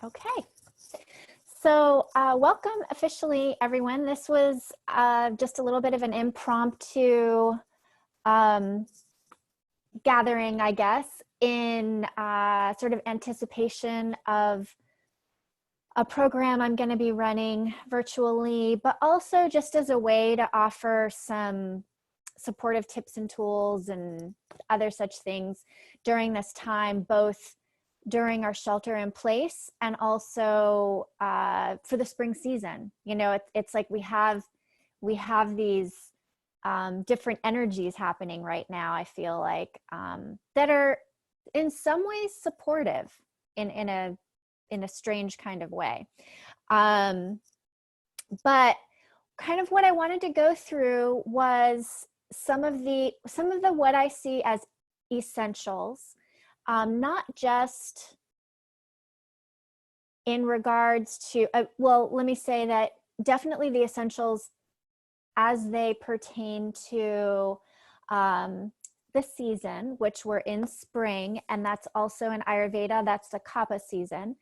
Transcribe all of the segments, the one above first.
Okay, so welcome officially, everyone. This was just a little bit of an impromptu um, gathering, I guess, in sort of anticipation of a program I'm going to be running virtually, but also just as a way to offer some supportive tips and tools and other such things during this time, both during our shelter in place and also for the spring season. You know, it's like we have these different energies happening right now, I feel like, that are in some ways supportive in a strange kind of way. But kind of what I wanted to go through was some of the what I see as essentials, not just in regards to, well, let me say that definitely the essentials as they pertain to the season, which we're in spring, and that's also in Ayurveda, that's the Kapha season.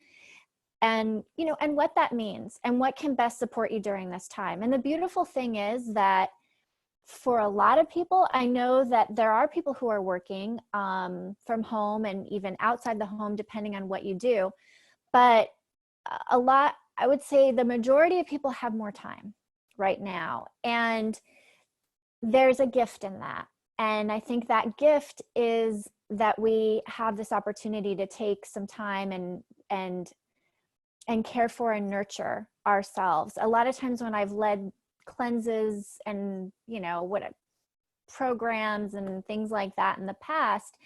And, you know, and what that means and what can best support you during this time. And the beautiful thing is that for a lot of people, I know that there are people who are working from home and even outside the home, depending on what you do. But I would say the majority of people have more time right now. And there's a gift in that. And I think that gift is that we have this opportunity to take some time and care for and nurture ourselves. A lot of times when I've led cleanses and, you know, programs and things like that in the past,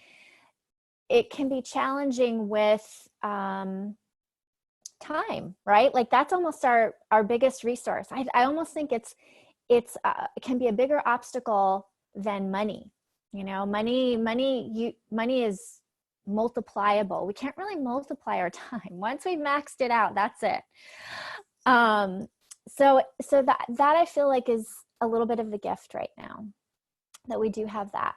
it can be challenging with time, right? Like that's almost our biggest resource. I almost think it can be a bigger obstacle than money. You know, money is multipliable. We can't really multiply our time. Once we've maxed it out, that's it. So that I feel like is a little bit of the gift right now, that we do have that.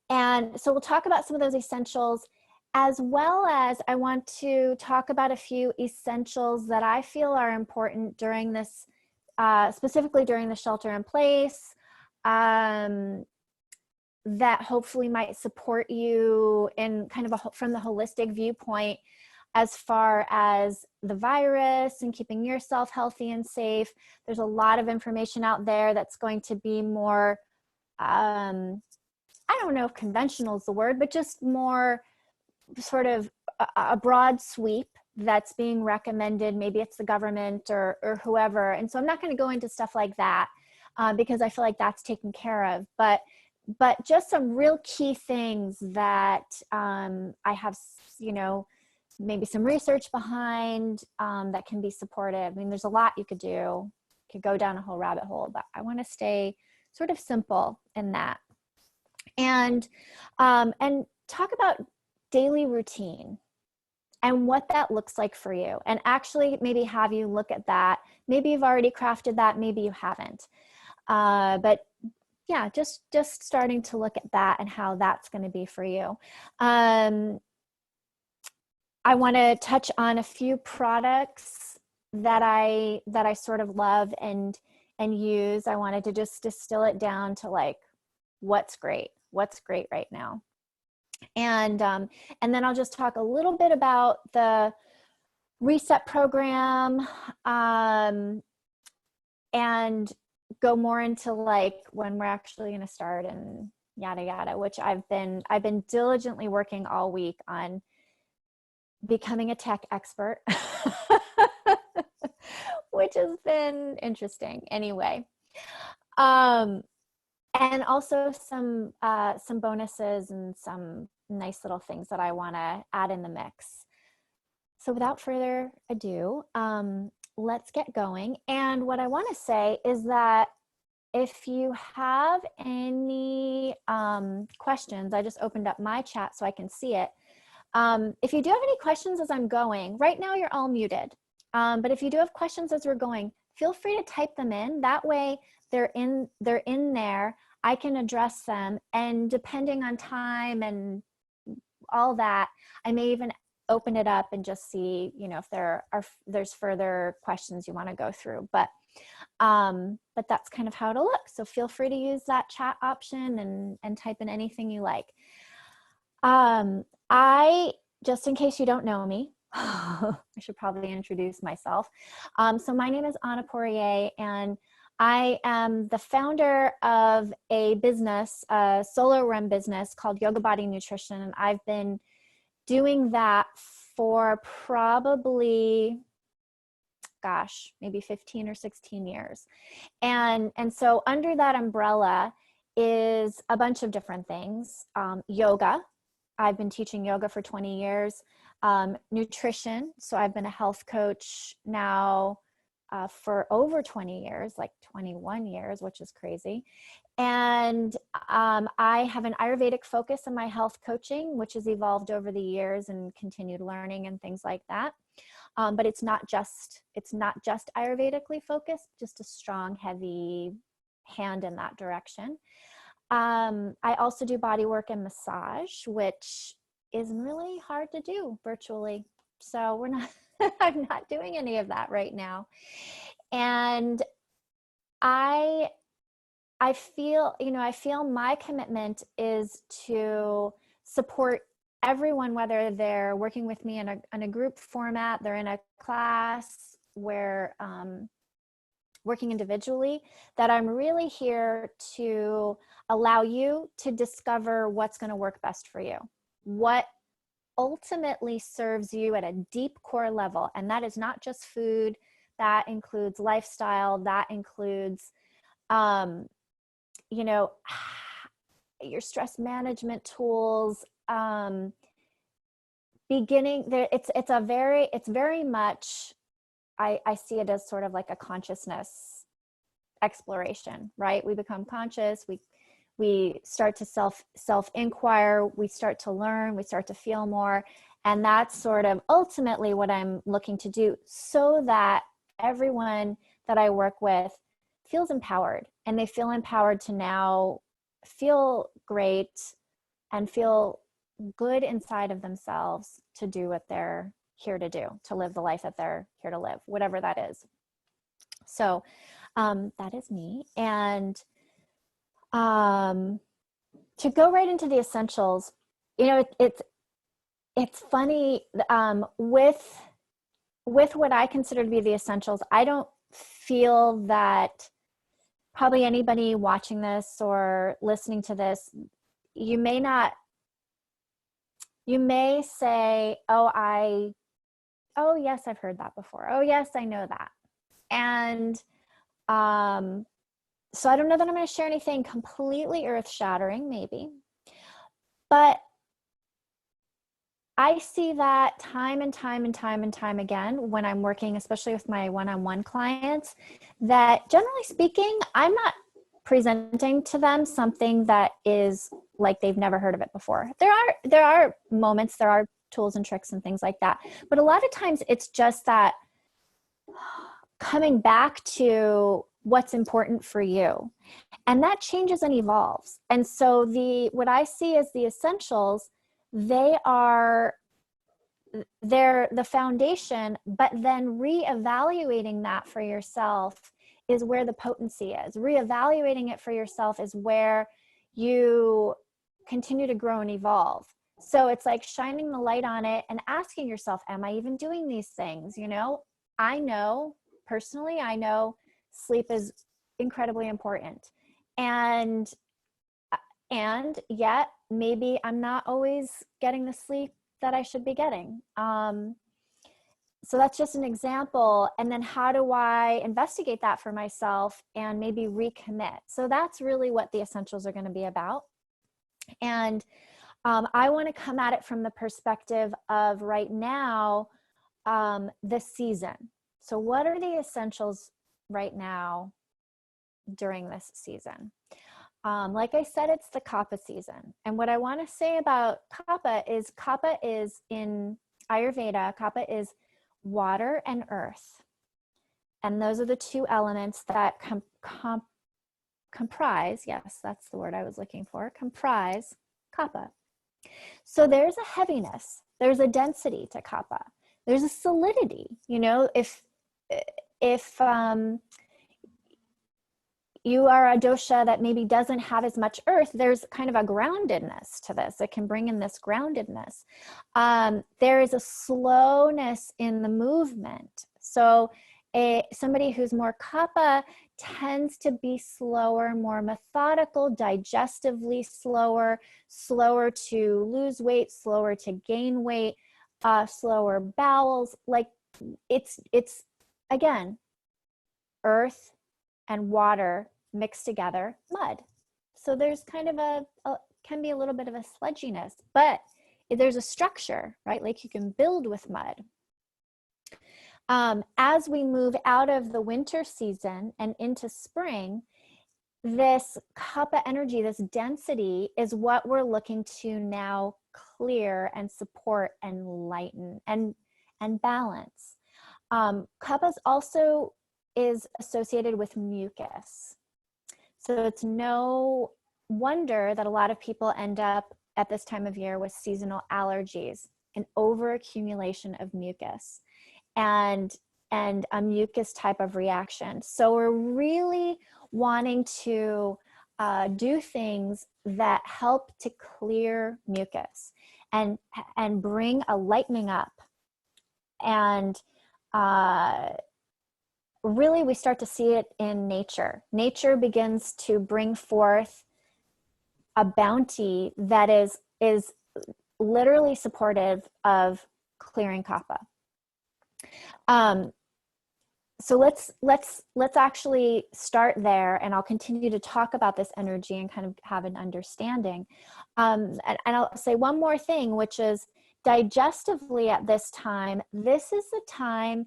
And so we'll talk about some of those essentials, as well as I want to talk about a few essentials that I feel are important during this, specifically during the shelter in place, that hopefully might support you in kind of from the holistic viewpoint as far as the virus and keeping yourself healthy and safe. There's a lot of information out there that's going to be more, I don't know if conventional is the word, but just more sort of a broad sweep that's being recommended. Maybe it's the government or whoever. And so I'm not going to go into stuff like that because I feel like that's taken care of. But just some real key things that I have, you know, maybe some research behind that can be supportive. I mean, there's a lot you could do. You could go down a whole rabbit hole, but I want to stay sort of simple in that. And talk about daily routine and what that looks like for you. And actually maybe have you look at that. Maybe you've already crafted that, maybe you haven't. But yeah, just starting to look at that and how that's going to be for you. I want to touch on a few products that I sort of love and use. I wanted to just distill it down to like what's great right now. And then I'll just talk a little bit about the reset program and go more into like when we're actually going to start and yada yada, which I've been diligently working all week on becoming a tech expert, which has been interesting anyway. And also some bonuses and some nice little things that I want to add in the mix. So without further ado, let's get going. And what I want to say is that if you have any questions, I just opened up my chat so I can see it. If you do have any questions as I'm going, right now you're all muted. But if you do have questions as we're going, feel free to type them in. That way they're in there. I can address them. And depending on time and all that, I may even open it up and just see, you know, if there's further questions you want to go through. But that's kind of how it'll look. So feel free to use that chat option and type in anything you like. I, just in case you don't know me, I should probably introduce myself. So my name is Anna Poirier, and I am the founder of a business, a solo run business called Yoga Body Nutrition. And I've been doing that for probably, gosh, maybe 15 or 16 years. And so under that umbrella is a bunch of different things. Yoga. I've been teaching yoga for 20 years. Nutrition. So I've been a health coach now for over 20 years, like 21 years, which is crazy. And I have an Ayurvedic focus in my health coaching, which has evolved over the years and continued learning and things like that. But it's not just Ayurvedically focused, just a strong, heavy hand in that direction. I also do body work and massage, which is really hard to do virtually. So I'm not doing any of that right now. And I feel my commitment is to support everyone, whether they're working with me in a group format, they're in a class, where working individually, that I'm really here to allow you to discover what's going to work best for you, what ultimately serves you at a deep core level. And that is not just food, that includes lifestyle, that includes your stress management tools, beginning there. It's very much, I see it as sort of like a consciousness exploration, right? We become conscious, we start to self-inquire, we start to learn, we start to feel more. And that's sort of ultimately what I'm looking to do, so that everyone that I work with feels empowered, and they feel empowered to now feel great and feel good inside of themselves to do what they're here to do, to live the life that they're here to live, whatever that is. So that is me. And to go right into the essentials, it's funny, with what I consider to be the essentials, I don't feel that probably anybody watching this or listening to this, you may say, oh yes, I've heard that before. Oh yes, I know that. And so I don't know that I'm going to share anything completely earth-shattering, maybe, but I see that time and time and time and time again when I'm working, especially with my one-on-one clients, that generally speaking, I'm not presenting to them something that is like they've never heard of it before. There are moments, there are tools and tricks and things like that, but a lot of times it's just that coming back to what's important for you, and that changes and evolves. And so what I see as the essentials, they're the foundation, but then reevaluating that for yourself is where the potency is. Reevaluating it for yourself is where you continue to grow and evolve. So it's like shining the light on it and asking yourself, am I even doing these things? I know personally, sleep is incredibly important. And yet maybe I'm not always getting the sleep that I should be getting. So that's just an example. And then how do I investigate that for myself and maybe recommit? So that's really what the essentials are going to be about. And I want to come at it from the perspective of right now, the season. So what are the essentials right now during this season? Like I said, it's the Kapha season. And what I want to say about Kapha is in Ayurveda, Kapha is water and earth. And those are the two elements that comprise, yes, that's the word I was looking for, comprise Kapha. So there's a heaviness There's a density to kapha. There's a solidity. You know, if you are a dosha that maybe doesn't have as much earth, there's kind of a groundedness to this. It can bring in this groundedness. There is a slowness in the movement. So somebody who's more kapha tends to be slower, more methodical, digestively slower, slower to lose weight, slower to gain weight, slower bowels. Like it's again, earth and water mixed together, mud. So there's kind of can be a little bit of a sludginess, but there's a structure, right? Like you can build with mud. As we move out of the winter season and into spring, this kapha energy, this density is what we're looking to now clear and support and lighten and balance. Kapha also is associated with mucus. So it's no wonder that a lot of people end up at this time of year with seasonal allergies, an overaccumulation of mucus and a mucus type of reaction. So we're really wanting to do things that help to clear mucus and bring a lightening up. And really we start to see it in nature. Nature begins to bring forth a bounty that is literally supportive of clearing kapha. So let's actually start there, and I'll continue to talk about this energy and kind of have an understanding. And I'll say one more thing, which is digestively at this time, this is the time,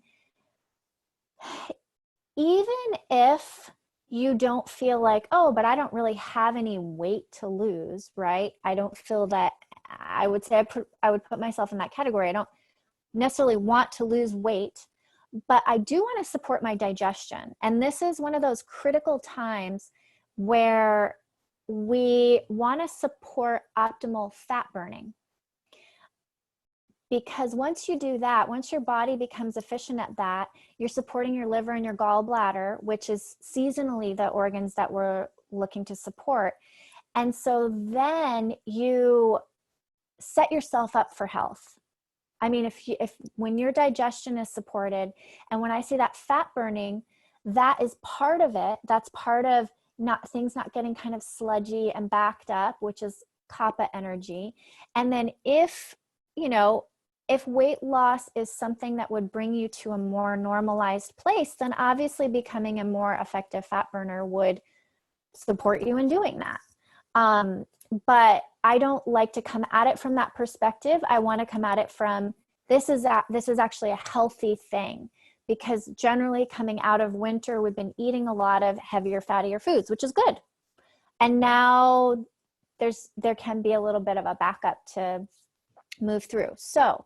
even if you don't feel like, oh, but I don't really have any weight to lose, right? I don't feel that, I would say I would put myself in that category. I don't necessarily want to lose weight, but I do want to support my digestion. And this is one of those critical times where we want to support optimal fat burning. Because once you do that, once your body becomes efficient at that, you're supporting your liver and your gallbladder, which is seasonally the organs that we're looking to support. And so then you set yourself up for health. I mean, if when your digestion is supported, and when I say that fat burning, that is part of it. That's part of things not getting kind of sludgy and backed up, which is kapha energy. And then if weight loss is something that would bring you to a more normalized place, then obviously becoming a more effective fat burner would support you in doing that. But I don't like to come at it from that perspective. I want to come at it from, this is actually a healthy thing, because generally coming out of winter, we've been eating a lot of heavier, fattier foods, which is good. And now there can be a little bit of a backup to move through. So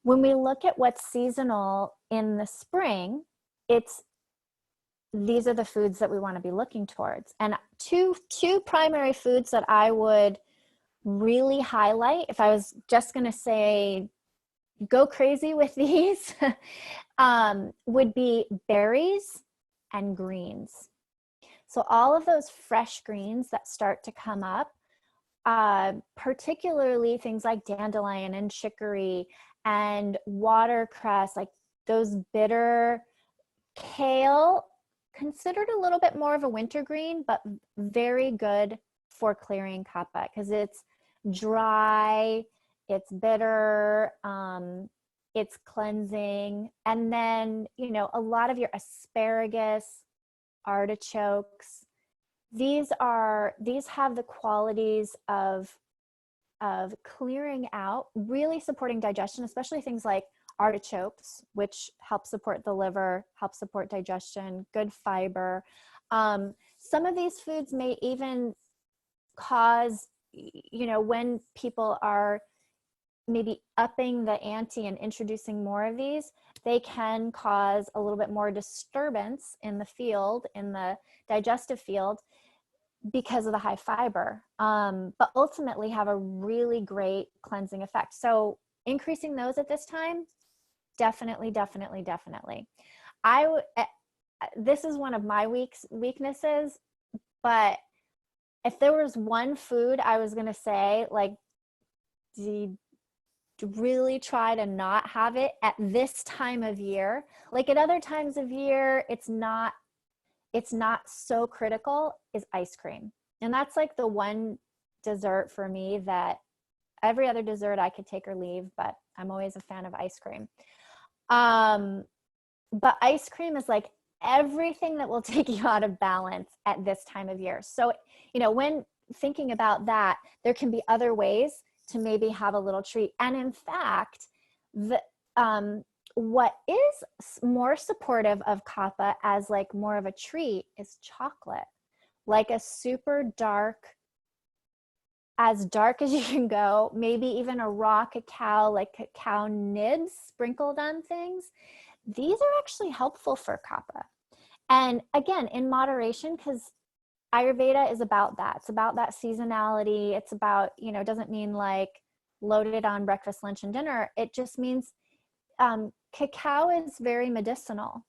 when we look at what's seasonal in the spring, these are the foods that we want to be looking towards. And two primary foods that I would really highlight, if I was just going to say go crazy with these, would be berries and greens. So all of those fresh greens that start to come up, particularly things like dandelion and chicory and watercress, like those bitter, kale, considered a little bit more of a winter green, but very good for clearing kapha because it's dry, it's bitter, it's cleansing. And then, a lot of your asparagus, artichokes, these have the qualities of clearing out, really supporting digestion, especially things like artichokes, which help support the liver, help support digestion, good fiber. Some of these foods may even cause, when people are maybe upping the ante and introducing more of these, they can cause a little bit more disturbance in the field, in the digestive field, because of the high fiber, but ultimately have a really great cleansing effect. So increasing those at this time, definitely, definitely, definitely. I would, this is one of my weaknesses, but if there was one food I was going to say, like, really try to not have it at this time of year. Like at other times of year, it's not so critical, is ice cream. And that's like the one dessert for me that every other dessert I could take or leave, but I'm always a fan of ice cream. But ice cream is like everything that will take you out of balance at this time of year. So, when thinking about that, there can be other ways to maybe have a little treat. And in fact, what is more supportive of Kapha as like more of a treat is chocolate, like a super dark, as dark as you can go, maybe even a raw cacao, like cacao nibs sprinkled on things. These are actually helpful for Kapha. And again, in moderation, because Ayurveda is about that. It's about that seasonality. It's about, it doesn't mean like loaded on breakfast, lunch, and dinner. It just means cacao is very medicinal,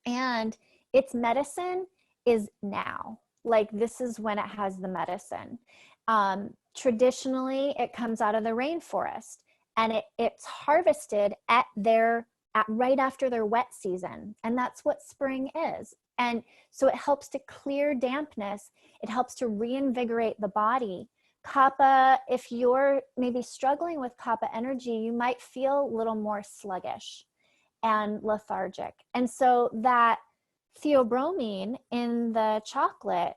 and its medicine is now. Like this is when it has the medicine. Traditionally, it comes out of the rainforest, and it's harvested right after their wet season, and that's what spring is. And so it helps to clear dampness. It helps to reinvigorate the body. Kapha, if you're maybe struggling with Kapha energy, you might feel a little more sluggish and lethargic. And so that theobromine in the chocolate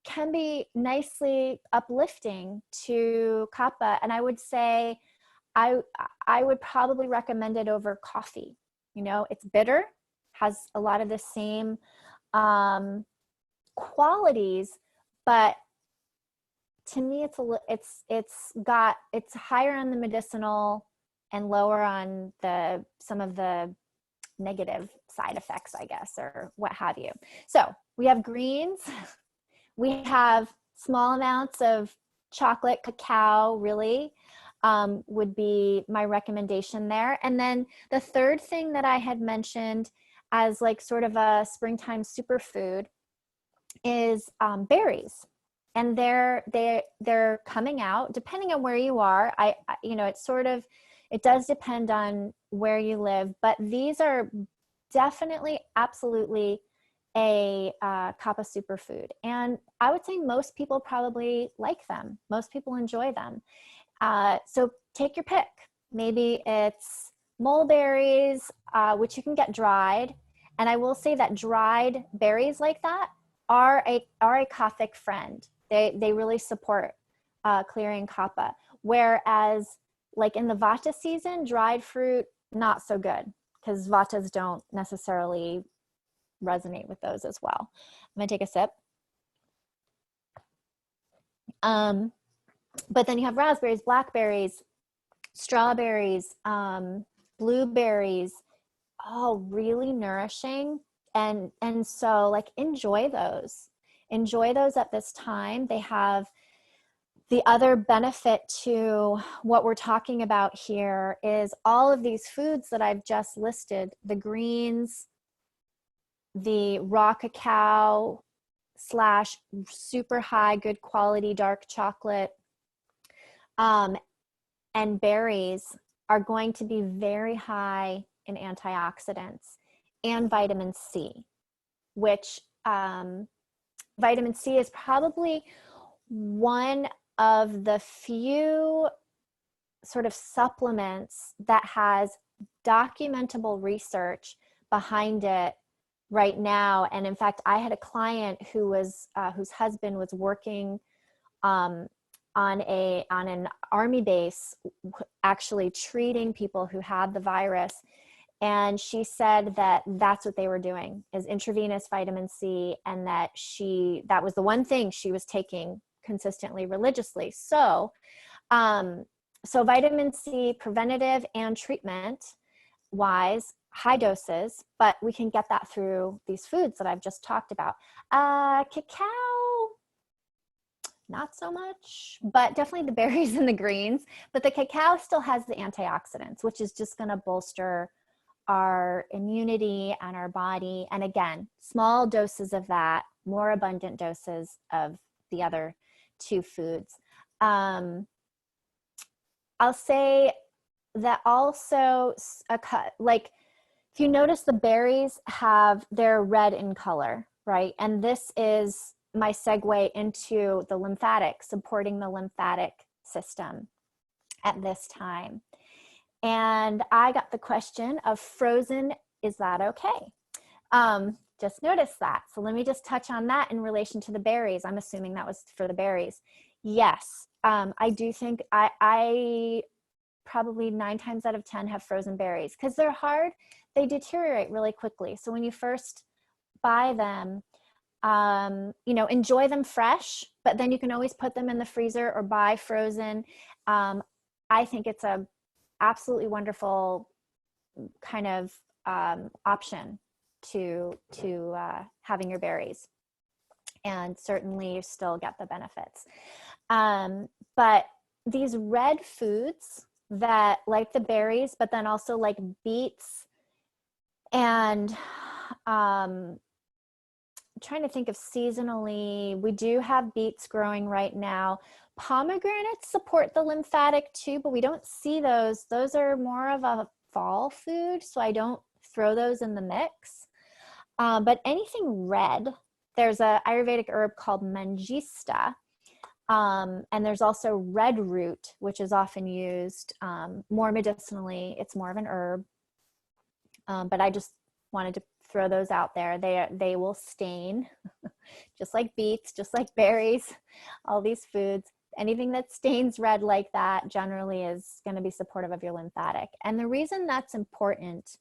can be nicely uplifting to Kapha. And I would say I would probably recommend it over coffee. It's bitter, has a lot of the same qualities, but to me, it's higher on the medicinal and lower on some of the negative side effects, I guess, or what have you. So we have greens, we have small amounts of chocolate, cacao, really. Would be my recommendation there. And then the third thing that I had mentioned as like sort of a springtime superfood is berries. And they're coming out depending on where you are. It does depend on where you live, but these are definitely absolutely a Kapha superfood. And I would say most people probably like them. Most people enjoy them. So take your pick. Maybe it's mulberries, which you can get dried. And I will say that dried berries like that are a Kaphic friend. They really support clearing Kapha. Whereas like in the Vata season, dried fruit, not so good, because Vatas don't necessarily resonate with those as well. I'm gonna take a sip. But then you have raspberries, blackberries, strawberries, blueberries, all really nourishing. And so like enjoy those at this time. They have the other benefit to what we're talking about here is all of these foods that I've just listed, the greens, the raw cacao / super high, good quality dark chocolate, and berries are going to be very high in antioxidants and vitamin C, which vitamin C is probably one of the few sort of supplements that has documentable research behind it right now. And in fact, I had a client whose husband was working on an army base, actually treating people who had the virus. And she said that that's what they were doing, is intravenous vitamin C, and that was the one thing she was taking consistently, religiously. So vitamin C, preventative and treatment wise, high doses, but we can get that through these foods that I've just talked about. Cacao, not so much, but definitely the berries and the greens. But the cacao still has the antioxidants, which is just going to bolster our immunity and our body. And again, small doses of that, more abundant doses of the other two foods. I'll say that also, like, if you notice, the berries they're red in color, right? And this is my segue into the lymphatic, supporting the lymphatic system at this time. And I got the question of frozen, is that okay? Just noticed that. So let me just touch on that in relation to the berries. I'm assuming that was for the berries. Yes, I do think I probably 9 times out of 10 have frozen berries because they're hard. They deteriorate really quickly. So when you first buy them, you know, enjoy them fresh, but then you can always put them in the freezer or buy frozen. I think it's a absolutely wonderful kind of option to having your berries, and certainly you still get the benefits. But these red foods that, like the berries, but then also like beets, and I'm trying to think of seasonally, we do have beets growing right now. Pomegranates support the lymphatic too, but we don't see those. Those are more of a fall food, so I don't throw those in the mix. But anything red, there's a Ayurvedic herb called Mangista, and there's also red root, which is often used more medicinally. It's more of an herb, but I just wanted to throw those out there. They will stain, just like beets, just like berries, all these foods. Anything that stains red like that generally is going to be supportive of your lymphatic. And the reason that's important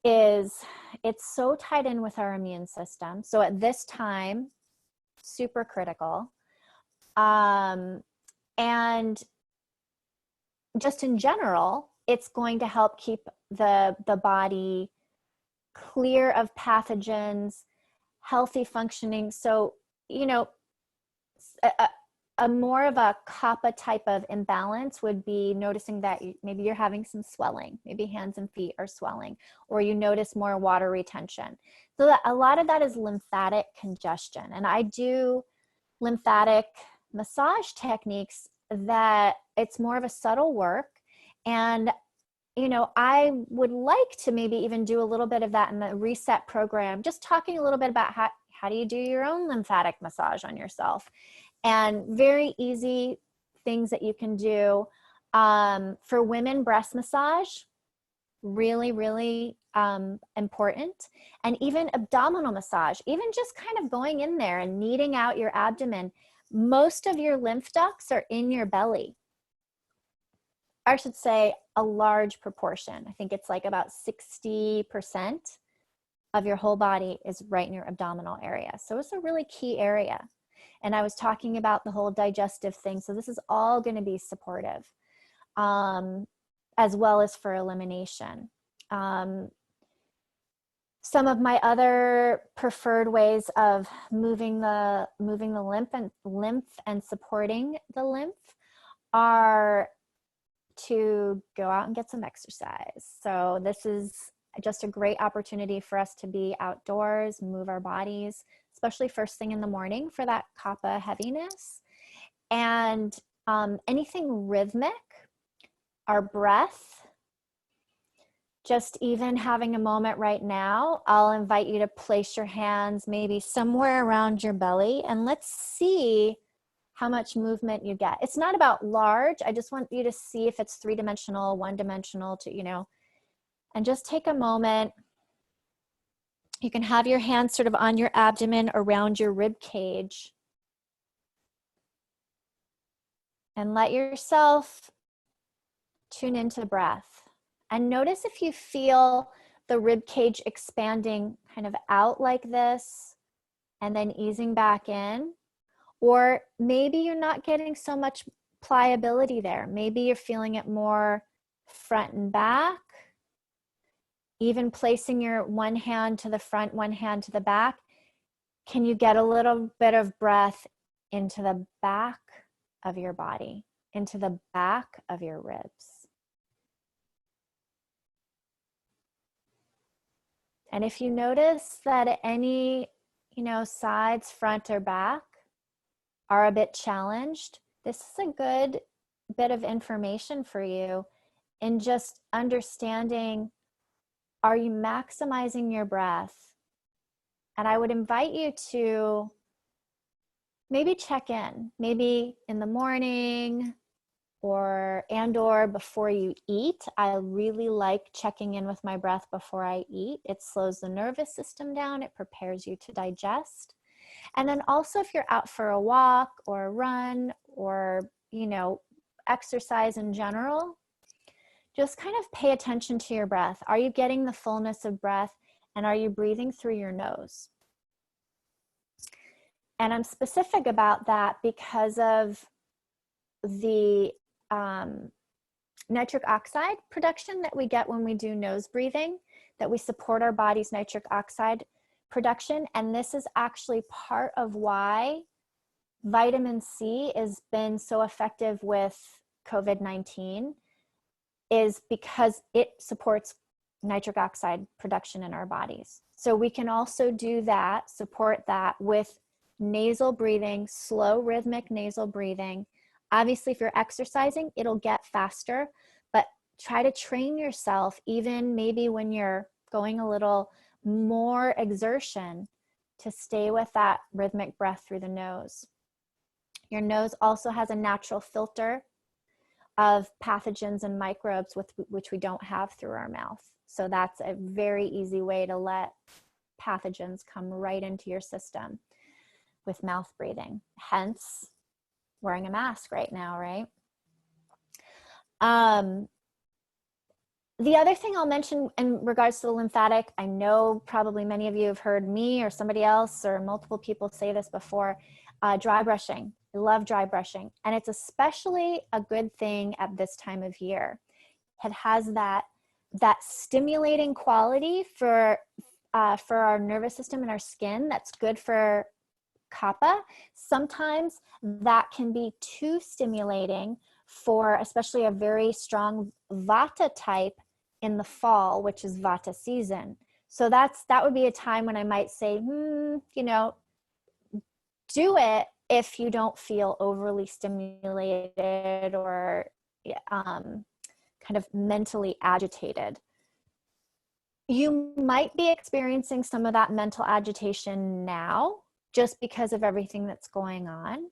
is it's so tied in with our immune system. So at this time, super critical. And just in general, it's going to help keep the body clear of pathogens, healthy functioning. So, you know, a more of a kapha type of imbalance would be noticing that maybe you're having some swelling, maybe hands and feet are swelling, or you notice more water retention. So that, a lot of that is lymphatic congestion. And I do lymphatic massage techniques that it's more of a subtle work. And you know, I would like to maybe even do a little bit of that in the reset program, just talking a little bit about how do you do your own lymphatic massage on yourself, and very easy things that you can do. For women, breast massage, really, really important. And even abdominal massage, even just kind of going in there and kneading out your abdomen. Most of your lymph ducts are in your belly. I should say a large proportion. I think it's like about 60% of your whole body is right in your abdominal area. So it's a really key area. And I was talking about the whole digestive thing. So this is all going to be supportive, as well as for elimination. Some of my other preferred ways of moving the lymph and supporting the lymph are to go out and get some exercise. So this is just a great opportunity for us to be outdoors, move our bodies, especially first thing in the morning for that kapha heaviness. And anything rhythmic, our breath, just even having a moment right now, I'll invite you to place your hands maybe somewhere around your belly, and let's see how much movement you get. It's not about large. I just want you to see if it's 3-dimensional, 1-dimensional, to, you know, and just take a moment. You can have your hands sort of on your abdomen around your rib cage, and let yourself tune into the breath. And notice if you feel the rib cage expanding kind of out like this and then easing back in. Or maybe you're not getting so much pliability there. Maybe you're feeling it more front and back. Even placing your one hand to the front, one hand to the back. Can you get a little bit of breath into the back of your body, into the back of your ribs. And if you notice that any, sides, front or back are a bit challenged, this is a good bit of information for you in just understanding, are you maximizing your breath? And I would invite you to maybe check in, maybe in the morning or before you eat. I really like checking in with my breath before I eat. It slows the nervous system down. It prepares you to digest. And then also if you're out for a walk or a run or, exercise in general, just kind of pay attention to your breath. Are you getting the fullness of breath, and are you breathing through your nose? And I'm specific about that because of the nitric oxide production that we get when we do nose breathing, that we support our body's nitric oxide production. And this is actually part of why vitamin C has been so effective with COVID-19, is because it supports nitric oxide production in our bodies. So we can also do that, support that with nasal breathing, slow rhythmic nasal breathing. Obviously, if you're exercising, it'll get faster, but try to train yourself, even maybe when you're going a little more exertion, to stay with that rhythmic breath through the nose. Your nose also has a natural filter of pathogens and microbes which we don't have through our mouth. So that's a very easy way to let pathogens come right into your system with mouth breathing, hence wearing a mask right now, right? The other thing I'll mention in regards to the lymphatic, I know probably many of you have heard me or somebody else or multiple people say this before, dry brushing. I love dry brushing, and it's especially a good thing at this time of year. It has that stimulating quality for our nervous system and our skin. That's good for kapha. Sometimes that can be too stimulating for especially a very strong vata type in the fall, which is vata season. So that would be a time when I might say, do it if you don't feel overly stimulated or kind of mentally agitated. You might be experiencing some of that mental agitation now just because of everything that's going on.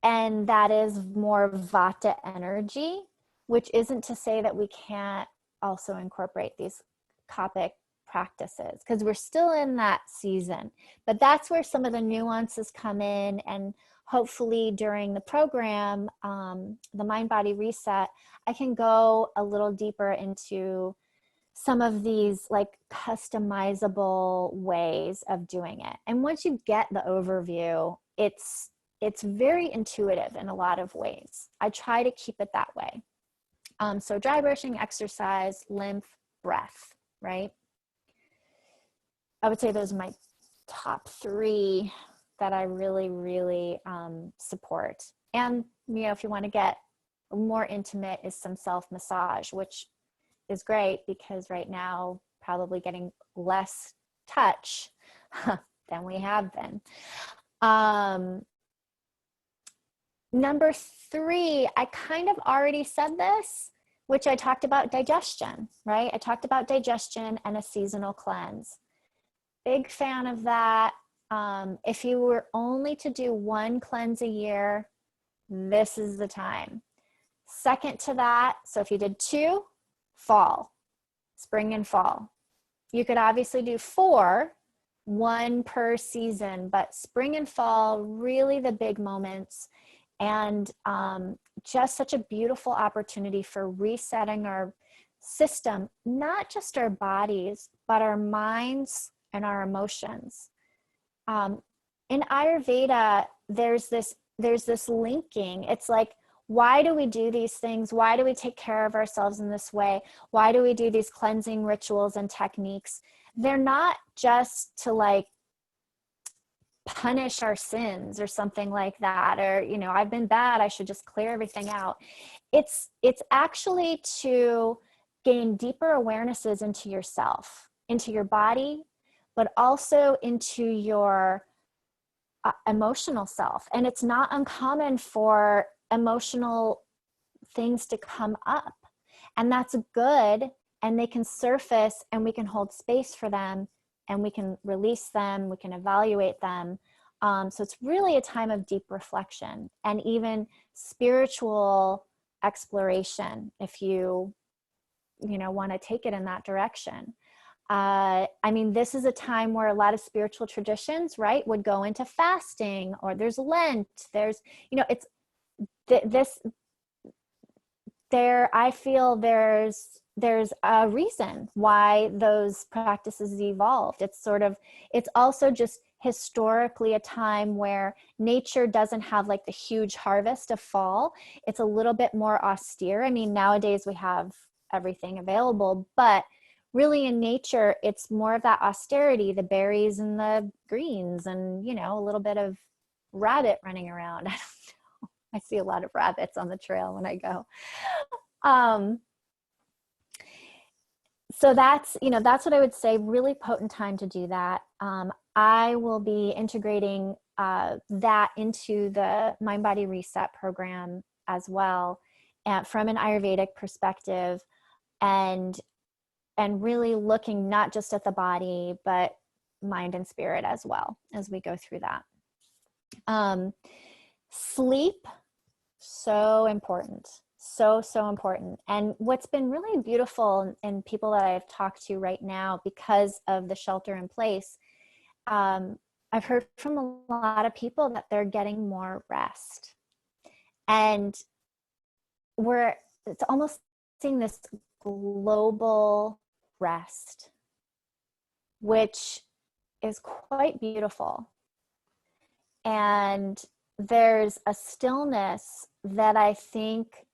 And that is more vata energy, which isn't to say that we can't also incorporate these kapic practices, because we're still in that season. But that's where some of the nuances come in, and hopefully during the program, the Mind Body Reset, I can go a little deeper into some of these like customizable ways of doing it. And once you get the overview, it's very intuitive in a lot of ways. I try to keep it that way. So dry brushing, exercise, lymph, breath, right? I would say those are my top 3 that I really, really support. And, if you want to get more intimate, is some self-massage, which is great because right now probably getting less touch than we have been. Number 3, I kind of already said this, which I talked about digestion, right? I talked about digestion and a seasonal cleanse. Big fan of that. If you were only to do 1 cleanse a year, this is the time. Second to that, so if you did 2, fall, spring and fall. You could obviously do 4, 1 per season, but spring and fall, really the big moments, and just such a beautiful opportunity for resetting our system, not just our bodies, but our minds and our emotions. In Ayurveda, there's this linking. It's like, why do we do these things? Why do we take care of ourselves in this way? Why do we do these cleansing rituals and techniques? They're not just to like punish our sins or something like that, or, you know, I've been bad, I should just clear everything out. It's actually to gain deeper awarenesses into yourself, into your body, but also into your emotional self. And it's not uncommon for emotional things to come up, and that's good, and they can surface, and we can hold space for them, and we can release them, we can evaluate them. So it's really a time of deep reflection and even spiritual exploration, if you know, want to take it in that direction. I mean, this is a time where a lot of spiritual traditions, right, would go into fasting, or there's Lent, there's, you know, it's this, there, I feel there's a reason why those practices evolved. It's sort of, it's also just historically a time where nature doesn't have like the huge harvest of fall. It's a little bit more austere. I mean, nowadays we have everything available, but really in nature, it's more of that austerity, the berries and the greens, and, you know, a little bit of rabbit running around. I don't know. I see a lot of rabbits on the trail when I go. So that's, you know, that's what I would say, really potent time to do that. I will be integrating that into the Mind Body Reset program as well, and from an Ayurvedic perspective, and really looking not just at the body, but mind and spirit as well as we go through that. Sleep, so important. So important. And what's been really beautiful in people that I've talked to right now, because of the shelter in place, I've heard from a lot of people that they're getting more rest. And it's almost seeing this global rest, which is quite beautiful. And there's a stillness that I think,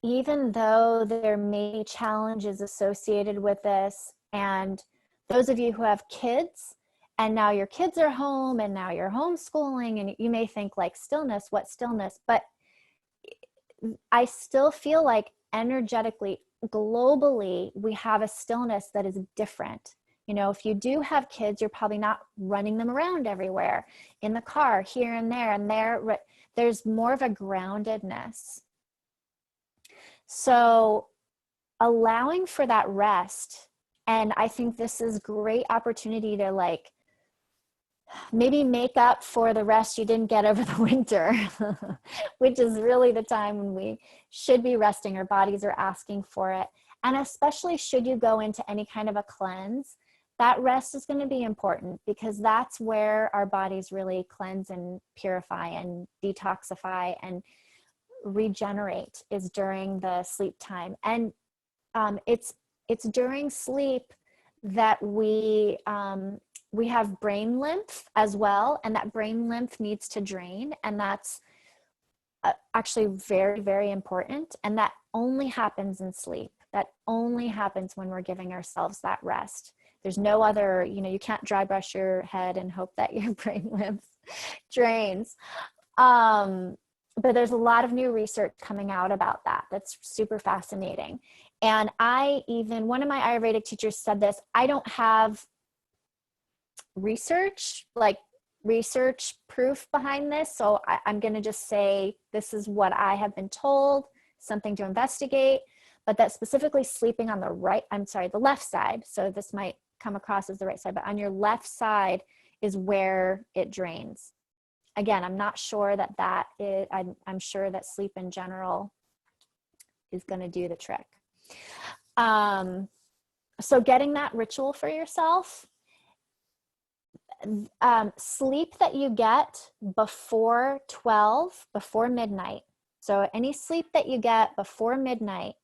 even though there may be challenges associated with this, and those of you who have kids, and now your kids are home, and now you're homeschooling, and you may think like, stillness, what stillness? But I still feel like energetically, globally, we have a stillness that is different. You know, if you do have kids, you're probably not running them around everywhere, in the car, here and there, and there. There's more of a groundedness. So allowing for that rest, and I think this is great opportunity to like maybe make up for the rest you didn't get over the winter, which is really the time when we should be resting. Our bodies are asking for it. And especially should you go into any kind of a cleanse, that rest is going to be important, because that's where our bodies really cleanse and purify and detoxify and regenerate, is during the sleep time. And it's during sleep that we have brain lymph as well, and that brain lymph needs to drain, and that's actually very, very important. And that only happens in sleep. That only happens when we're giving ourselves that rest. There's no other, you know, you can't dry brush your head and hope that your brain lymph drains. But there's a lot of new research coming out about that. That's super fascinating. And one of my Ayurvedic teachers said this: I don't have research proof behind this, so I'm going to just say this is what I have been told, something to investigate. But that specifically sleeping on the left side, so this might come across as the right side, but on your left side is where it drains. Again, I'm not sure that is, I'm sure that sleep in general is going to do the trick. So getting that ritual for yourself, sleep that you get before 12, before midnight. So any sleep that you get before midnight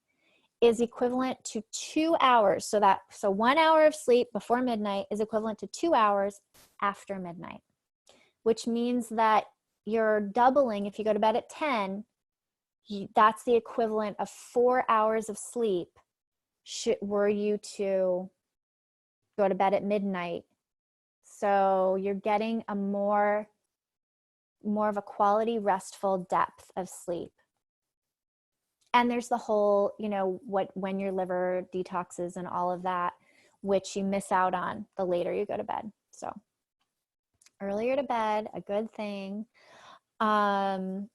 is equivalent to 2 hours. So 1 hour of sleep before midnight is equivalent to 2 hours after midnight, which means that you're doubling. If you go to bed at 10, that's the equivalent of 4 hours of sleep were you to go to bed at midnight So you're getting a more of a quality, restful depth of sleep. And there's the whole, you know, when your liver detoxes and all of that, which you miss out on the later you go to bed. So earlier to bed, a good thing. The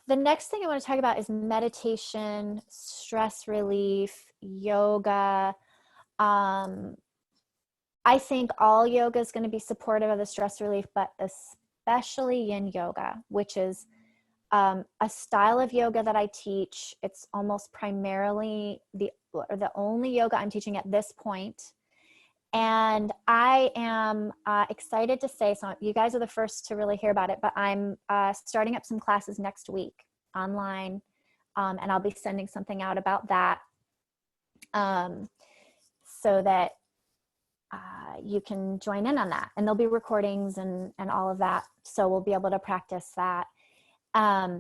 next thing I want to talk about is meditation, stress relief, yoga. I think all yoga is going to be supportive of the stress relief, but especially yin yoga, which is a style of yoga that I teach. It's almost primarily the only yoga I'm teaching at this point. And I am excited to say, so you guys are the first to really hear about it, but I'm starting up some classes next week online, and I'll be sending something out about that, so that you can join in on that. And there'll be recordings and all of that, so we'll be able to practice that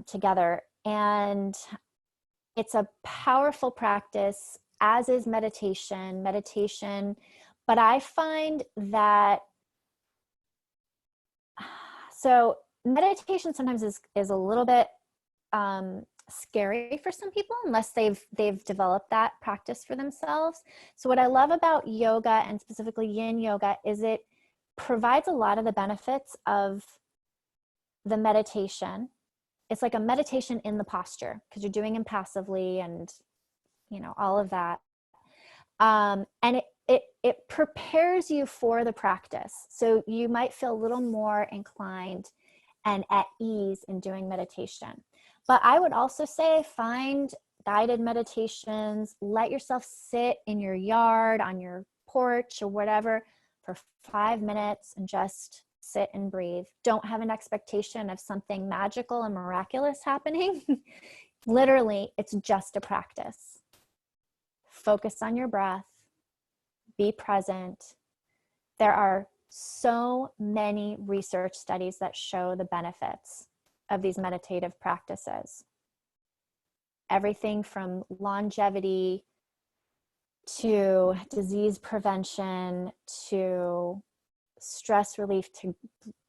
together. And it's a powerful practice, as is meditation. But I find that, so meditation sometimes is a little bit scary for some people, unless they've developed that practice for themselves. So what I love about yoga, and specifically yin yoga, is it provides a lot of the benefits of the meditation. It's like a meditation in the posture, because you're doing it passively and, you know, all of that. And it prepares you for the practice. So you might feel a little more inclined and at ease in doing meditation. But I would also say, find guided meditations. Let yourself sit in your yard, on your porch or whatever, for 5 minutes and just sit and breathe. Don't have an expectation of something magical and miraculous happening. Literally, it's just a practice. Focus on your breath. Be present. There are so many research studies that show the benefits of these meditative practices. Everything from longevity to disease prevention to stress relief to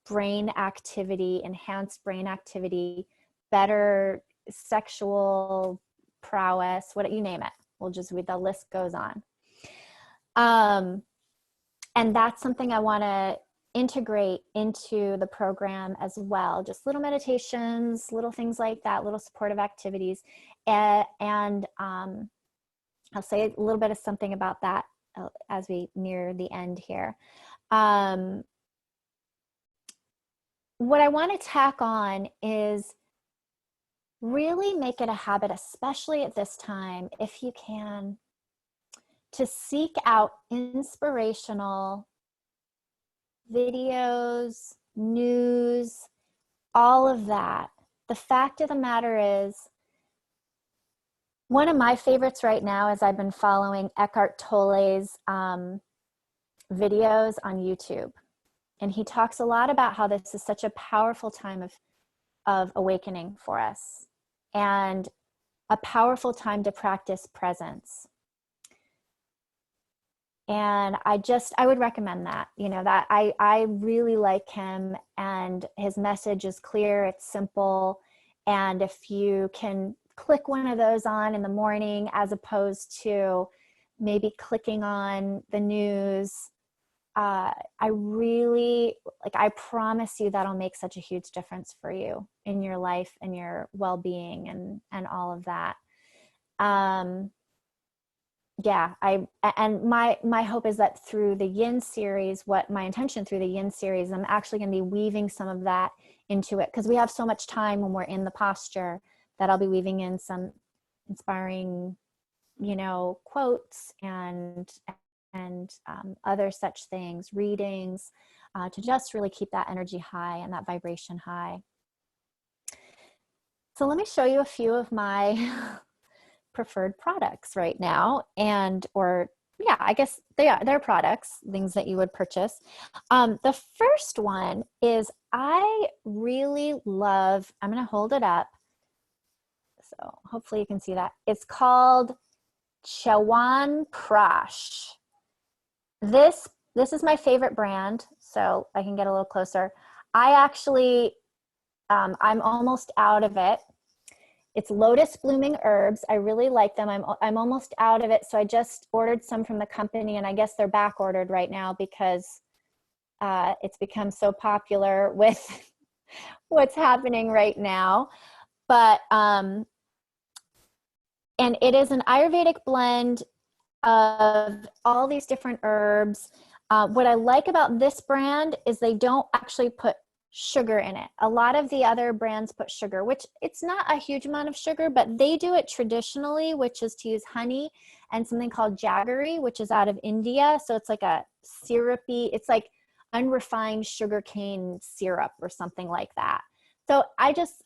brain activity, enhanced brain activity, better sexual prowess, what you name it. The list goes on. And that's something I want to integrate into the program as well. Just little meditations, little things like that, little supportive activities. And I'll say a little bit of something about that as we near the end here. What I want to tack on is really make it a habit, especially at this time, if you can, to seek out inspirational videos, news, all of that. The fact of the matter is, one of my favorites right now is I've been following Eckhart Tolle's videos on YouTube. And he talks a lot about how this is such a powerful time of awakening for us, and a powerful time to practice presence. And I would recommend that, you know, that I really like him, and his message is clear, it's simple. And if you can click one of those on in the morning, as opposed to maybe clicking on the news, I promise you that'll make such a huge difference for you in your life and your well-being and all of that. And my hope is that through the Yin series, my intention through the Yin series, I'm actually going to be weaving some of that into it, because we have so much time when we're in the posture, that I'll be weaving in some inspiring, you know, quotes and other such things, readings, to just really keep that energy high and that vibration high. So let me show you a few of my preferred products right now, I guess they're products, things that you would purchase. The first one is, I really love, I'm going to hold it up, so hopefully you can see that. It's called Chyawanprash. This this is my favorite brand, so I can get a little closer. I actually, I'm almost out of it. It's Lotus Blooming Herbs. I really like them. I'm almost out of it, so I just ordered some from the company, and I guess they're back ordered right now because it's become so popular with what's happening right now. But and it is an Ayurvedic blend of all these different herbs. What I like about this brand is they don't actually put sugar in it. A lot of the other brands put sugar, which it's not a huge amount of sugar, but they do it traditionally, which is to use honey and something called jaggery, which is out of India. So it's like a syrupy, it's like unrefined sugarcane syrup or something like that. So I just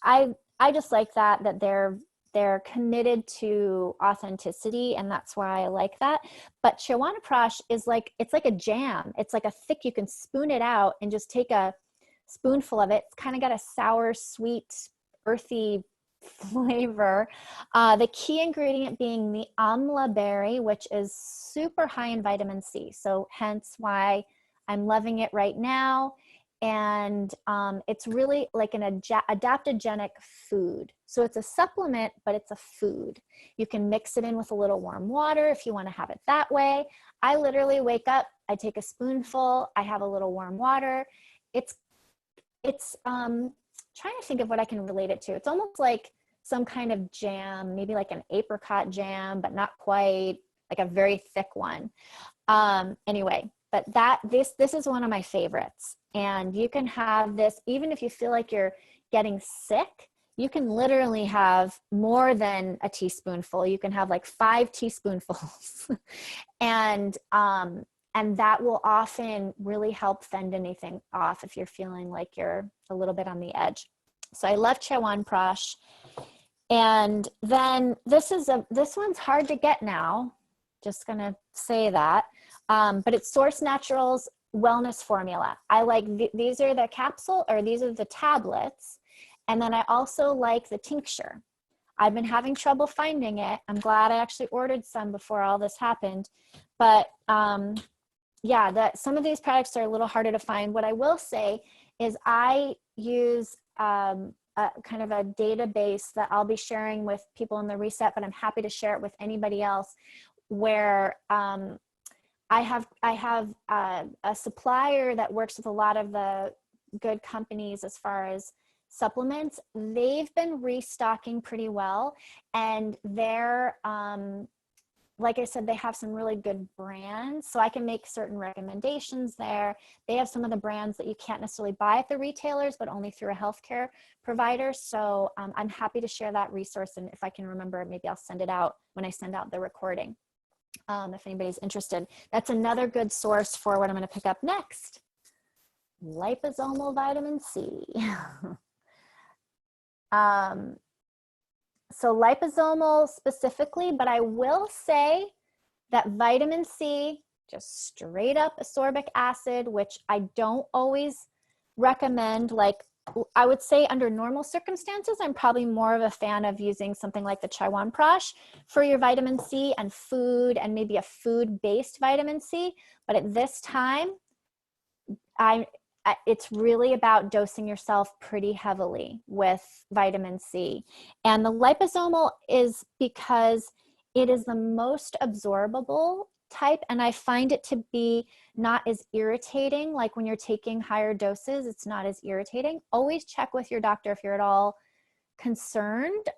like that they're committed to authenticity, and that's why I like that. But Chyawanprash is like, it's like a jam. It's like a thick, you can spoon it out and just take a spoonful of it. It's kind of got a sour, sweet, earthy flavor. The key ingredient being the amla berry, which is super high in vitamin C. So hence why I'm loving it right now. And it's really like an adaptogenic food. So it's a supplement, but it's a food. You can mix it in with a little warm water if you want to have it that way. I literally wake up, I take a spoonful, I have a little warm water. It's trying to think of what I can relate it to. It's almost like some kind of jam, maybe like an apricot jam, but not quite, like a very thick one. Anyway, but this is one of my favorites. And you can have this, even if you feel like you're getting sick, you can literally have more than a teaspoonful. You can have like 5 teaspoonfuls. and that will often really help fend anything off if you're feeling like you're a little bit on the edge. So I love Chyawanprash. And then this one's hard to get now. Just gonna say that. But it's Source Naturals Wellness Formula. I like, these are the capsule, or these are the tablets. And then I also like the tincture. I've been having trouble finding it. I'm glad I actually ordered some before all this happened. But yeah, some of these products are a little harder to find. What I will say is I use kind of a database that I'll be sharing with people in the Reset, but I'm happy to share it with anybody else, where I have a supplier that works with a lot of the good companies as far as supplements. They've been restocking pretty well, and they're like I said, they have some really good brands, so I can make certain recommendations there. They have some of the brands that you can't necessarily buy at the retailers, but only through a healthcare provider. So I'm happy to share that resource, and if I can remember, maybe I'll send it out when I send out the recording. If anybody's interested. That's another good source for what I'm going to pick up next. Liposomal vitamin C. So liposomal specifically, but I will say that vitamin C, just straight up ascorbic acid, which I don't always recommend. Like, I would say under normal circumstances, I'm probably more of a fan of using something like the Chyawanprash for your vitamin C and food, and maybe a food-based vitamin C. But at this time, it's really about dosing yourself pretty heavily with vitamin C. And the liposomal is because it is the most absorbable type, and I find it to be not as irritating. Like when you're taking higher doses, it's not as irritating. Always check with your doctor if you're at all concerned.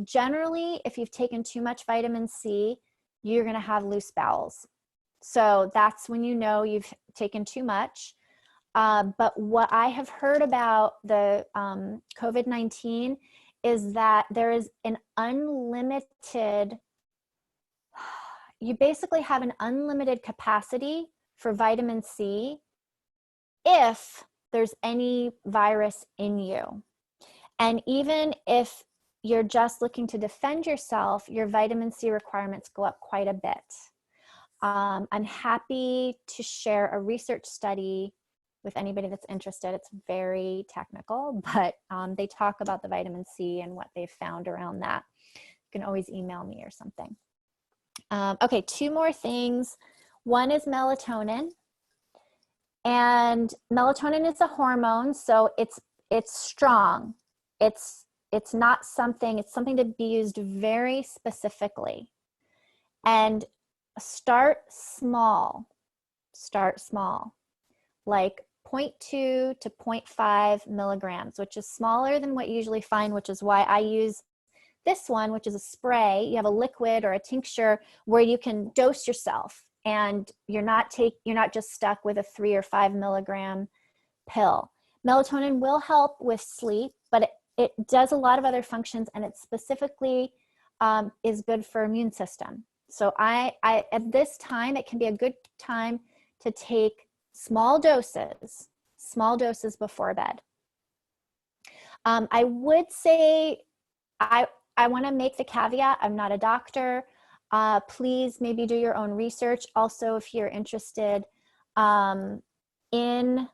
Generally, if you've taken too much vitamin C, you're going to have loose bowels. So that's when you know you've taken too much. But what I have heard about the COVID-19 is that there is an unlimited, you basically have an unlimited capacity for vitamin C if there's any virus in you. And even if you're just looking to defend yourself, your vitamin C requirements go up quite a bit. I'm happy to share a research study with anybody that's interested. It's very technical, but they talk about the vitamin C and what they've found around that. You can always email me or something. Okay, 2 more things. One is melatonin. And melatonin is a hormone, so it's strong. It's not something, it's something to be used very specifically. And start small. Start small. Like 0.2 to 0.5 milligrams, which is smaller than what you usually find, which is why I use this one, which is a spray. You have a liquid or a tincture where you can dose yourself, and you're not just stuck with a 3 or 5 milligram pill. Melatonin will help with sleep, but it does a lot of other functions, and it specifically is good for immune system. So I at this time, it can be a good time to take small doses before bed. I would say, I want to make the caveat, I'm not a doctor. Please maybe do your own research. Also, if you're interested in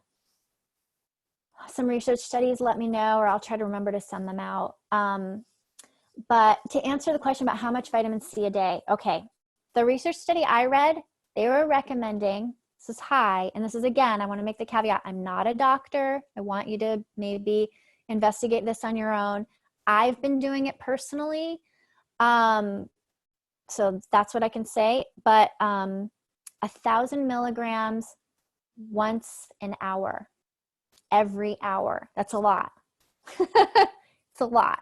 some research studies, let me know, or I'll try to remember to send them out. But to answer the question about how much vitamin C a day, okay, the research study I read, they were recommending, this is high, and this is, again, I want to make the caveat, I'm not a doctor. I want you to maybe investigate this on your own. I've been doing it personally, so that's what I can say, but 1,000 milligrams once an hour, every hour, that's a lot. It's a lot.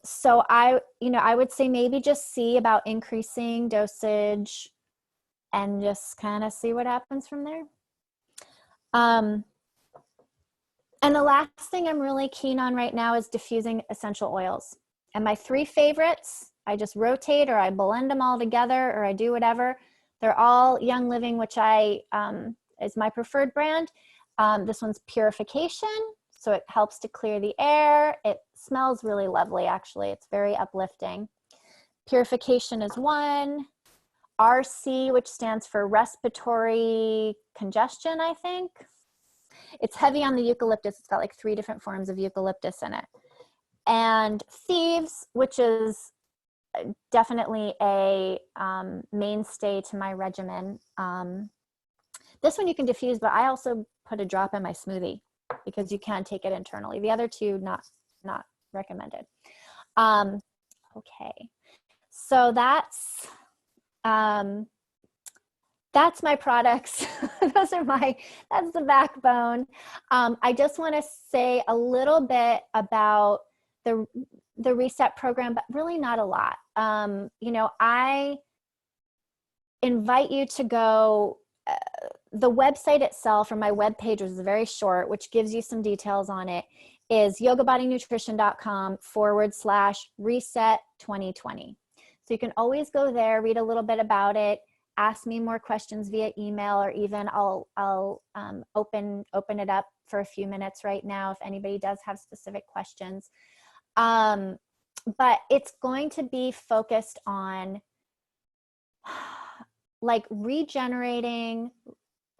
So I would say maybe just see about increasing dosage and just kind of see what happens from there. And the last thing I'm really keen on right now is diffusing essential oils. And my 3 favorites, I just rotate, or I blend them all together, or I do whatever. They're all Young Living, which is my preferred brand. This one's Purification, so it helps to clear the air. It smells really lovely, actually. It's very uplifting. Purification is one. RC, which stands for respiratory congestion, I think. It's heavy on the eucalyptus. It's got like 3 different forms of eucalyptus in it. And Thieves, which is definitely a mainstay to my regimen. This one you can diffuse, but I also put a drop in my smoothie because you can take it internally. The other 2, not recommended. Okay, so that's my products. That's the backbone. I just want to say a little bit about the Reset program, but really not a lot. I invite you to go, the website itself, or my webpage, was very short, which gives you some details on it, is yogabodynutrition.com/reset 2020. So you can always go there, read a little bit about it, ask me more questions via email, or even I'll open it up for a few minutes right now if anybody does have specific questions. But it's going to be focused on like regenerating,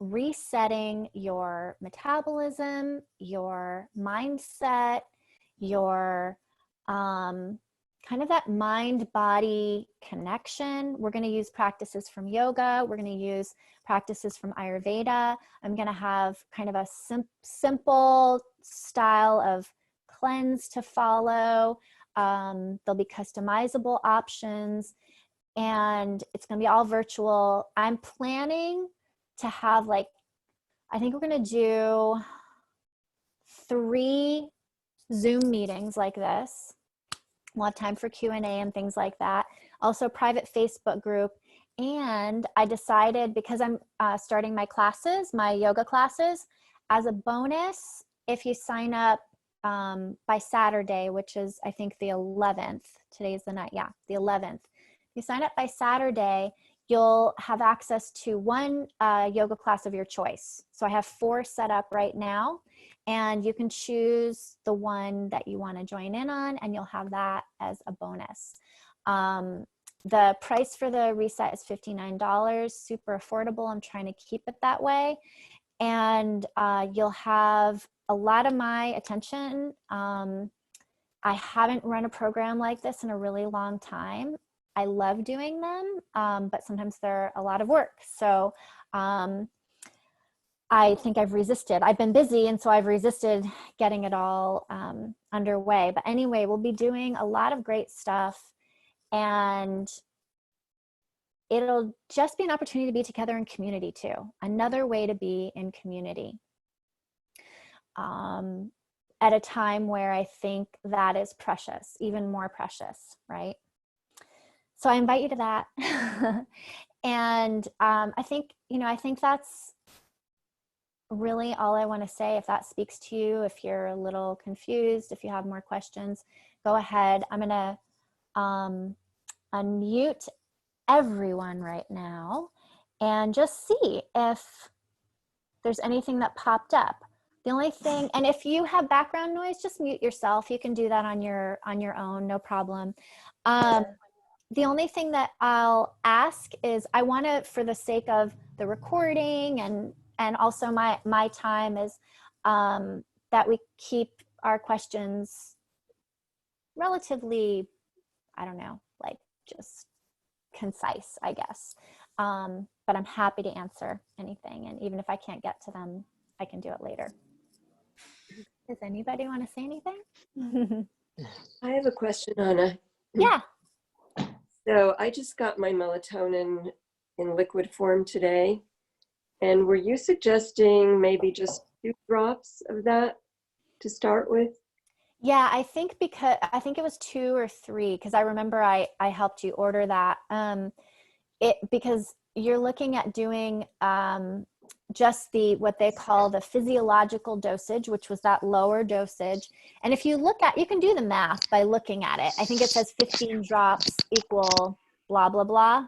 resetting your metabolism, your mindset, your kind of that mind-body connection. We're going to use practices from yoga. We're going to use practices from Ayurveda. I'm going to have kind of a simple style of cleanse to follow. There'll be customizable options, and it's going to be all virtual. I'm planning to have I think we're going to do 3 Zoom meetings like this. We'll have time for Q&A and things like that. Also, private Facebook group. And I decided, because I'm starting my classes, my yoga classes, as a bonus, if you sign up by Saturday, which is, I think, the 11th. Today's the night. Yeah, the 11th. If you sign up by Saturday, you'll have access to 1 yoga class of your choice. So I have 4 set up right now, and you can choose the one that you want to join in on, and you'll have that as a bonus. The price for the Reset is $59, super affordable. I'm trying to keep it that way. And you'll have a lot of my attention. I haven't run a program like this in a really long time. I love doing them, but sometimes they're a lot of work. So I think I've resisted. I've been busy, and so I've resisted getting it all underway. But anyway, we'll be doing a lot of great stuff, and it'll just be an opportunity to be together in community too. Another way to be in community. At a time where I think that is precious, even more precious, right? So I invite you to that. And I think, I think that's really all I want to say. If that speaks to you, if you're a little confused, if you have more questions, go ahead. I'm going to unmute everyone right now and just see if there's anything that popped up. The only thing, and if you have background noise, just mute yourself. You can do that on your own, no problem. The only thing that I'll ask is, I want to, for the sake of the recording and also my time, is that we keep our questions relatively, I don't know, like just concise, I guess. But I'm happy to answer anything. And even if I can't get to them, I can do it later. Does anybody want to say anything? I have a question, Anna. Yeah. So I just got my melatonin in liquid form today. And were you suggesting maybe just 2 drops of that to start with? Yeah, I think it was 2 or 3, because I remember I helped you order that. Because you're looking at doing just what they call the physiological dosage, which was that lower dosage. And if you you can do the math by looking at it. I think it says 15 drops equal blah, blah, blah,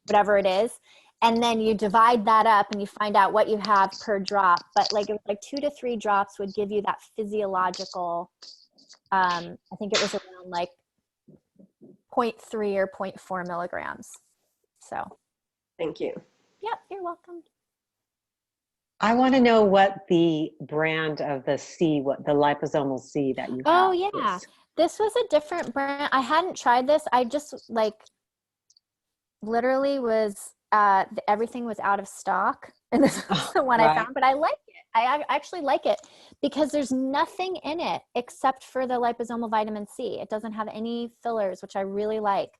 whatever it is. And then you divide that up and you find out what you have per drop. But it was like 2 to 3 drops would give you that physiological, I think it was around like 0.3 or 0.4 milligrams. So. Thank you. Yep, you're welcome. I want to know what the brand of the liposomal C that you have. Oh yeah, this was a different brand. I hadn't tried this. I just literally was, everything was out of stock. And this was the one I found, but I like it. I actually like it because there's nothing in it except for the liposomal vitamin C. It doesn't have any fillers, which I really like.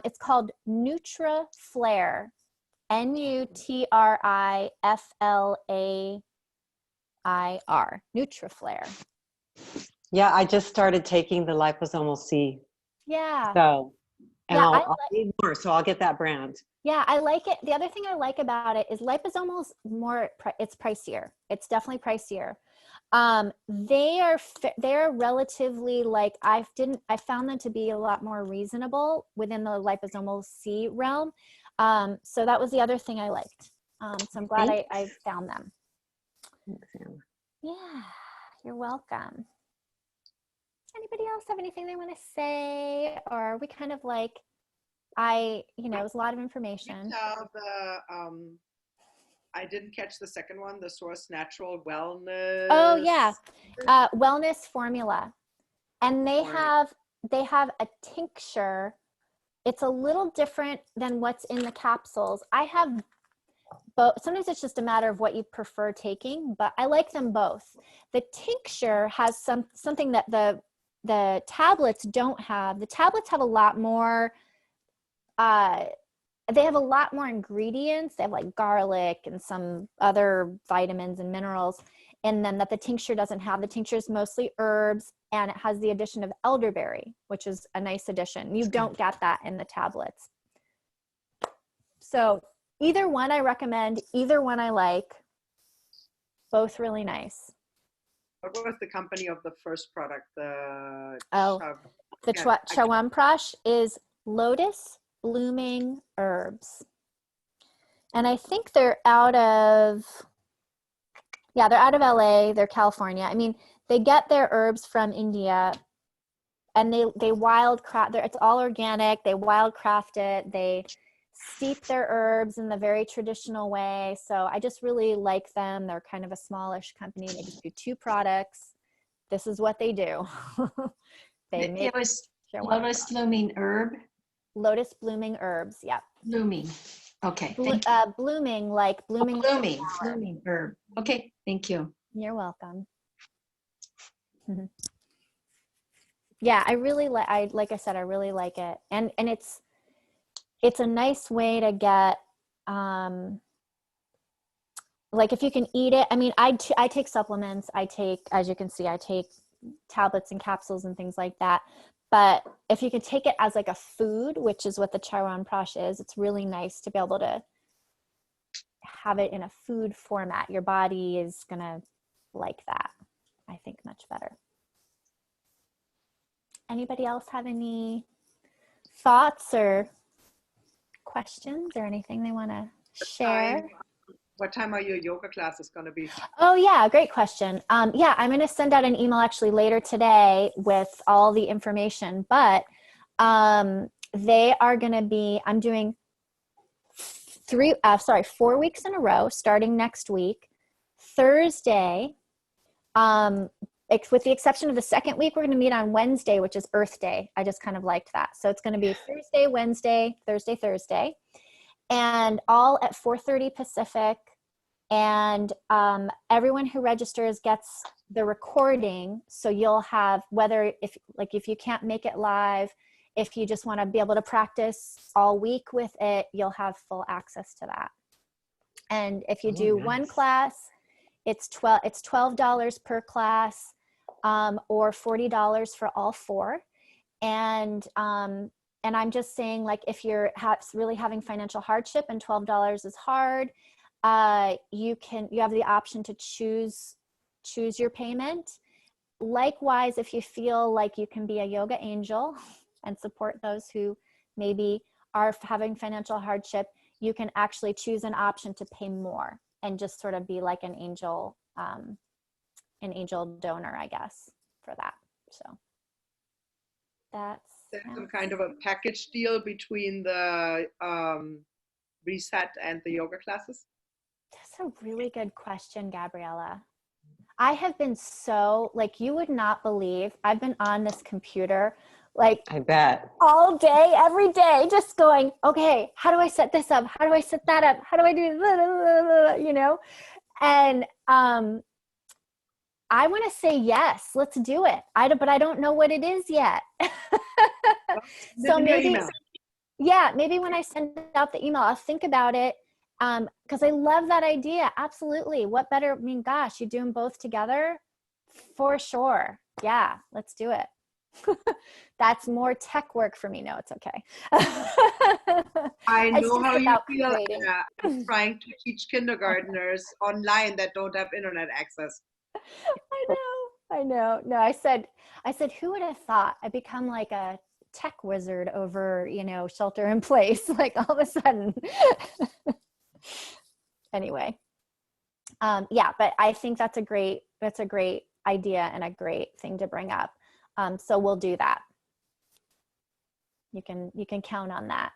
It's called NutriFlair. NutriFlair. NutriFlair. Yeah, I just started taking the liposomal C. Yeah. So, and yeah, I'll need more, so I'll get that brand. Yeah, I like it. The other thing I like about it is liposomal's it's pricier. It's definitely pricier. They're relatively I found them to be a lot more reasonable within the liposomal C realm. So that was the other thing I liked. So I'm glad I found them. Thanks, Anna. Yeah, you're welcome. Anybody else have anything they want to say? Or are we kind of it was a lot of information. I didn't catch the second one, the Source Natural Wellness. Oh yeah, wellness formula, and they have a tincture. It's a little different than what's in the capsules. I have both. Sometimes it's just a matter of what you prefer taking, but I like them both. The tincture has something that the tablets don't have. The tablets have a lot more. They have a lot more ingredients. They have garlic and some other vitamins and minerals in them that the tincture doesn't have. The tincture is mostly herbs, and it has the addition of elderberry, which is a nice addition. You don't get that in the tablets. So either one I recommend, either one I like, both really nice. What was the company of the first product? The Chyawanprash is Lotus Blooming Herbs. And I think they're out of LA, they're California. I mean, they get their herbs from India, and they wildcraft, it's all organic, they wildcraft it, they steep their herbs in the very traditional way. So I just really like them. They're kind of a smallish company. They just do 2 products. This is what they do. They make Lotus Blooming Herb. Lotus Blooming Herbs, yeah. Blooming. Okay, thank you. Blooming, like blooming. Blooming verb. Okay, thank you. You're welcome. Yeah, I really like I said, I really like it. And it's a nice way to get, like if you can eat it, I mean, I take supplements. I take, as you can see, I take tablets and capsules and things like that. But if you can take it as like a food, which is what the Chyawanprash is, it's really nice to be able to have it in a food format. Your body is gonna like that, I think, much better. Anybody else have any thoughts or questions or anything they want to share? What time are your yoga classes going to be? Oh yeah, great question. Yeah, I'm going to send out an email actually later today with all the information, but they are going to be, I'm doing 4 weeks in a row starting next week. Thursday, with the exception of the second week, we're going to meet on Wednesday, which is Earth Day. I just kind of liked that. So it's going to be Thursday, Wednesday, Thursday, and all at 4:30 Pacific. And everyone who registers gets the recording. So you'll have, whether if you can't make it live, if you just want to be able to practice all week with it, you'll have full access to that. And if you do one class, it's $12 per class, or $40 for all four. And I'm just saying, like, if you're really having financial hardship and $12 is hard, you have the option to choose your payment. Likewise, if you feel like you can be a yoga angel and support those who maybe are having financial hardship, you can actually choose an option to pay more and just sort of be like an angel donor, I guess, for that. So There's some kind of a package deal between the reset and the yoga classes? That's a really good question, Gabriella. I have been so, like, you would not believe, I've been on this computer, like, I bet. all day, every day, just going, okay, how do I set this up? How do I set that up? How do I do this? You know? And I want to say yes, let's do it. But I don't know what it is yet. So maybe, yeah, maybe when I send out the email, I'll think about it. Because I love that idea. Absolutely. What better? I mean, gosh, you do them both together for sure. Yeah, let's do it. That's more tech work for me. No, it's okay. I know just how you about feel creating. Trying to teach kindergartners online that don't have internet access. I know. No, I said, who would have thought I become like a tech wizard over, shelter in place, like all of a sudden. Anyway, yeah, but I think that's a great idea and a great thing to bring up. So we'll do that. You can count on that.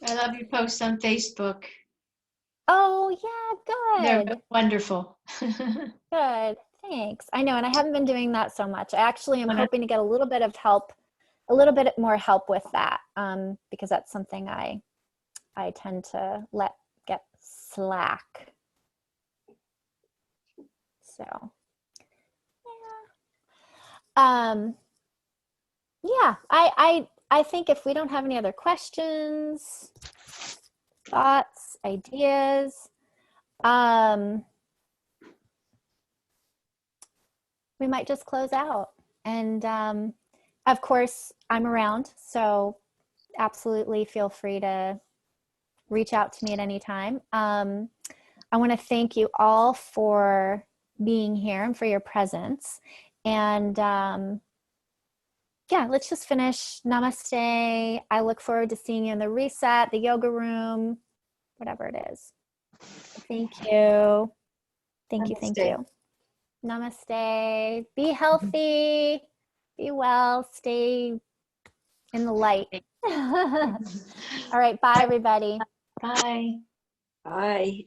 I love your posts on Facebook. Oh yeah, good. They're wonderful. Good, thanks. I know, and I haven't been doing that so much. I actually am hoping to get a little bit more help with that, because that's something I tend to let get slack. So, yeah, I think if we don't have any other questions, thoughts, ideas, we might just close out. And of course, I'm around, so absolutely feel free to reach out to me at any time. I want to thank you all for being here and for your presence. And yeah, let's just finish. Namaste. I look forward to seeing you in the reset, the yoga room, whatever it is. Thank you. Thank you. Namaste. Be healthy. Be well. Stay in the light. All right. Bye, everybody. Bye. Bye.